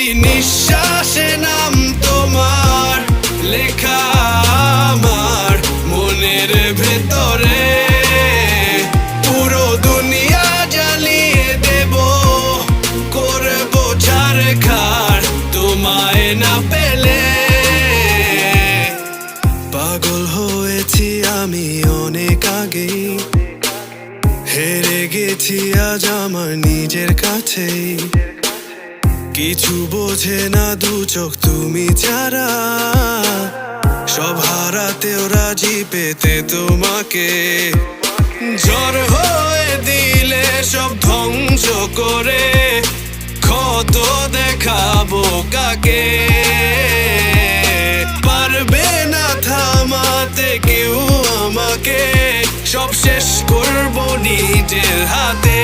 প্রতি নিঃশ্বাসে নাম তোমার লেখা আমার মনের ভেতরে। পুরো দুনিয়া জ্বালিয়ে দেব, করব ছারখার তোমায় না পেলে। পাগল হয়েছি আমি অনেক আগেই, হেরে গেছি আজ আমার নিজের কাছেই। কিছু বোঝে না দু চোখ তুমি ছাড়া, সব হারাতেও রাজি পেতে তোমাকে। ঝড় হয়ে দিলে সব ধ্বংস করে, ক্ষত দেখাবো কাকে। পারবে না থামাতে কেউ আমাকে, সব শেষ করবো নিজের হাতে।